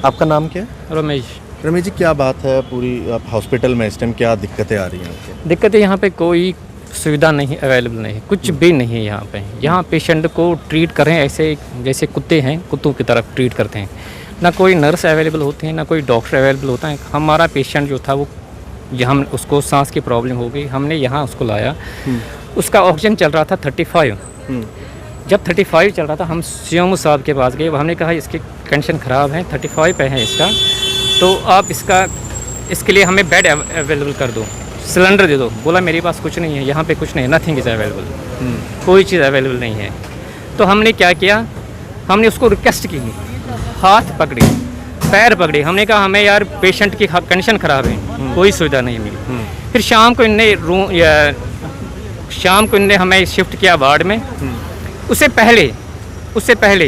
आपका नाम क्या है? रमेश जी, क्या बात है पूरी हॉस्पिटल में इस टाइम क्या दिक्कतें आ रही हैं आपके? दिक्कतें यहाँ पे कोई सुविधा नहीं अवेलेबल नहीं, कुछ भी नहीं है यहाँ पे। यहाँ पेशेंट को ट्रीट करें ऐसे जैसे कुत्ते हैं, कुत्तों की तरफ ट्रीट करते हैं। ना कोई नर्स अवेलेबल होते हैं, ना कोई डॉक्टर अवेलेबल होता है। हमारा पेशेंट जो था वो हम उसको सांस की प्रॉब्लम हो गई, हमने यहाँ उसको लाया। उसका ऑक्सीजन चल रहा था 35। जब 35 चल रहा था हम सीएमओ साहब के पास गए, हमने कहा इसकी कंडीशन ख़राब है, 35 पे है इसका, तो आप इसके लिए हमें बेड अवेलेबल कर दो, सिलेंडर दे दो। बोला मेरे पास कुछ नहीं है, यहाँ पे कुछ नहीं है, नथिंग इज़ अवेलेबल, कोई चीज़ अवेलेबल नहीं है। तो हमने क्या किया, हमने उसको रिक्वेस्ट की, हाथ पकड़े, पैर पकड़े, हमने कहा हमें यार पेशेंट की कंडीशन ख़राब है, कोई सुविधा नहीं मिली। फिर शाम को इनने हमें शिफ्ट किया वार्ड में। उससे पहले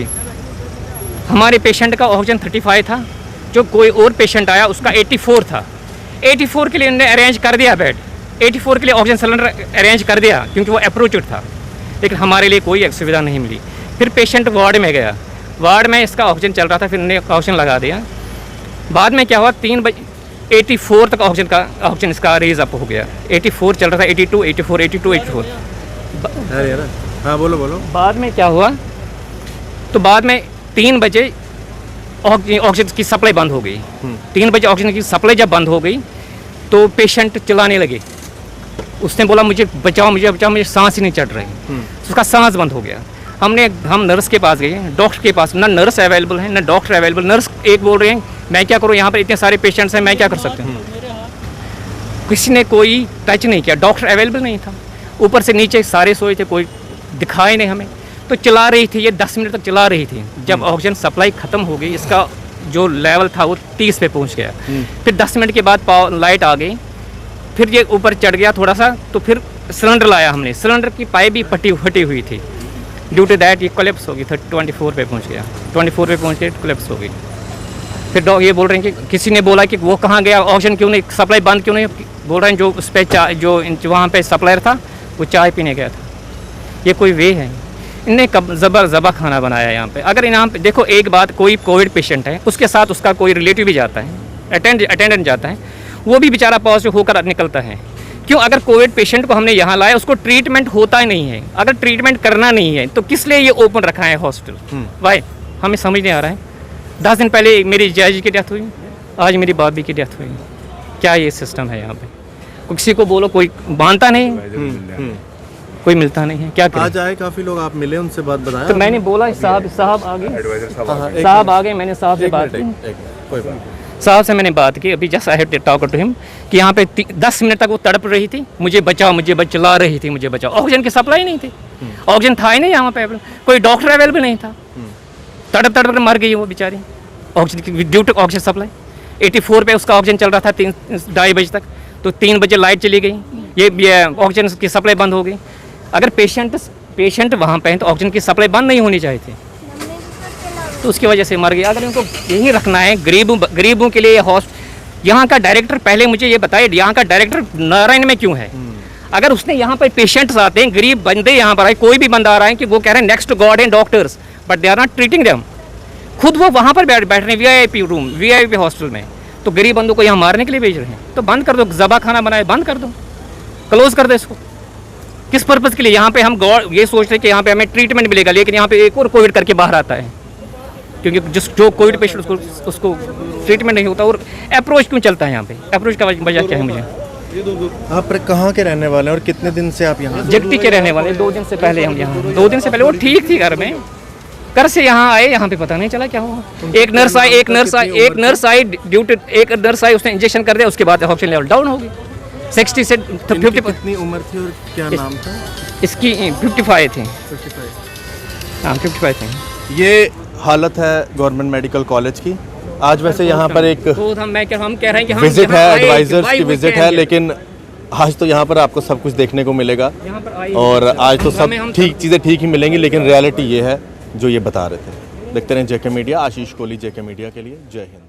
हमारे पेशेंट का ऑक्सीजन 35 था, जो कोई और पेशेंट आया उसका 84 था। 84 के लिए इन्होंने अरेंज कर दिया बेड, 84 के लिए ऑक्सीजन सिलेंडर अरेंज कर दिया क्योंकि वो अप्रोचड था, लेकिन हमारे लिए कोई सुविधा नहीं मिली। फिर पेशेंट वार्ड में गया, वार्ड में इसका ऑक्सीजन चल रहा था, फिर इन्होंने ऑक्सीजन लगा दिया। बाद में क्या हुआ, 3 बजे 84 तक ऑक्सीजन इसका रेज अप हो गया। 84 चल रहा था, 82, 84, 82, 84। हाँ बोलो। बाद में क्या हुआ, तो बाद में 3 बजे ऑक्सीजन की सप्लाई बंद हो गई। 3 बजे ऑक्सीजन की सप्लाई जब बंद हो गई तो पेशेंट चिल्लाने लगे। उसने बोला मुझे बचाओ, मुझे सांस ही नहीं चढ़ रही। उसका सांस बंद हो गया। हम नर्स के पास गए, डॉक्टर के पास, ना नर्स अवेलेबल है ना डॉक्टर अवेलेबल। नर्स एक बोल रहे हैं मैं क्या करूँ, यहाँ पर इतने सारे पेशेंट्स हैं, मैं क्या कर सकता हूँ। किसी ने कोई टच नहीं किया, डॉक्टर अवेलेबल नहीं था। ऊपर से नीचे सारे सोए थे, कोई दिखाई नहीं हमें। तो चला रही थी, ये 10 मिनट तक चला रही थी। जब ऑक्सीजन सप्लाई ख़त्म हो गई, इसका जो लेवल था वो 30 पे पहुंच गया। फिर 10 मिनट के बाद लाइट आ गई, फिर ये ऊपर चढ़ गया थोड़ा सा, तो फिर सिलेंडर लाया हमने। सिलेंडर की पाइप भी फटी हुई थी। ड्यू टू दैट ये कोलैप्स हो गई, 24 पे पहुँच गया। 24 पे पहुँच के कोलैप्स हो गई। फिर ये बोल रहे हैं कि किसी ने बोला कि वो कहाँ गया, ऑक्सीजन क्यों नहीं, सप्लाई बंद क्यों नहीं। बोल रहे हैं जो उस पर जो वहाँ पे सप्लायर था वो चाय पीने गया था। ये कोई वे है? इनने कब ज़बा खाना बनाया यहाँ पे। अगर यहाँ पे देखो एक बात, कोई कोविड पेशेंट है, उसके साथ उसका कोई रिलेटिव भी जाता है, अटेंडेंट जाता है, वो भी बेचारा पॉजिटिव होकर निकलता है। क्यों? अगर कोविड पेशेंट को हमने यहाँ लाया, उसको ट्रीटमेंट होता ही नहीं है। अगर ट्रीटमेंट करना नहीं है तो किस लिए ये ओपन रखा है हॉस्पिटल? वाई हमें समझ नहीं आ रहा है। 10 दिन पहले मेरी जज की डेथ हुई, आज मेरी भाभी की डेथ हुई। क्या ये सिस्टम है यहाँ पे? किसी को बोलो कोई मानता नहीं, कोई मिलता नहीं है। क्या करें? आज आए काफी लोग, आप मिले, उनसे बात बताया? तो मैंने बोला साहब आ गए, मैंने साहब से बात की, साहब से मैंने बात की। अभी just I have to talk to him कि यहाँ पे 10 मिनट तक वो तड़प रही थी, मुझे बचाओ, चिल्ला रही थी, मुझे बचाओ। ऑक्सीजन की सप्लाई नहीं थी, ऑक्सीजन था ही नहीं यहाँ पे, कोई डॉक्टर अवेलेबल नहीं था। तड़प कर मर गई वो बेचारी ऑक्सीजन की, ड्यू टू ऑक्सीजन सप्लाई। 84 पे उसका ऑक्सीजन चल रहा था 2:30 बजे तक, तो 3 बजे लाइट चली गई, ये ऑक्सीजन की सप्लाई बंद हो गई। अगर पेशेंट वहाँ पे हैं तो ऑक्सीजन की सप्लाई बंद नहीं होनी चाहिए थी, तो उसकी वजह से मर गया। अगर इनको यही रखना है गरीबों के लिए यहाँ का डायरेक्टर, पहले मुझे ये बताइए यहाँ का डायरेक्टर नारायण में क्यों है? अगर उसने यहाँ पर पेशेंट्स आते हैं, गरीब बंदे यहाँ पर आए, कोई भी बंदा आ रहा है कि वो कह रहे हैं next God and doctors, but they are not treating them. खुद वो वहाँ पर बैठ रहे हैं वीआईपी रूम, वीआईपी हॉस्टल में, तो गरीब बंदों को यहाँ मारने के लिए भेज रहे हैं। तो बंद कर दो, ज़बा खाना बनाए बंद कर दो, क्लोज कर दो इसको। किस पर्पज़ के लिए? यहाँ पे हम गॉड ये सोचते हैं कि यहाँ पे हमें ट्रीटमेंट मिलेगा, लेकिन यहाँ पे एक और कोविड करके बाहर आता है, क्योंकि जो कोविड पेशेंट उसको ट्रीटमेंट नहीं होता। और अप्रोच क्यों चलता है यहाँ पे? अप्रोच का वजह क्या है? मुझे आप कहाँ के रहने वाले हैं और कितने दिन से आप यहाँ? जगती के रहने वाले। 2 दिन से पहले हम यहाँ, 2 दिन से पहले वो ठीक थी घर में, घर से यहाँ आए, यहाँ पे पता नहीं चला क्या हुआ। एक नर्स आई, उसने इंजेक्शन कर दिया, उसके बाद ऑक्सीजन लेवल डाउन हो गई। 60 से 50। कितनी उम्र थी और क्या नाम था इसकी? 55 थी। 55 थी। ये हालत है गवर्नमेंट मेडिकल कॉलेज की। आज वैसे यहाँ पर एक हम कह रहे हैं कि विजिट है, एडवाइजर्स की विजिट है, लेकिन आज तो यहाँ पर आपको सब कुछ देखने को मिलेगा। और आज तो सब चीज़ें ठीक ही मिलेंगी, लेकिन रियलिटी ये है जो ये बता रहे थे। देखते रहें जेके मीडिया। आशीष कोहली, जेके मीडिया के लिए। जय हिंद।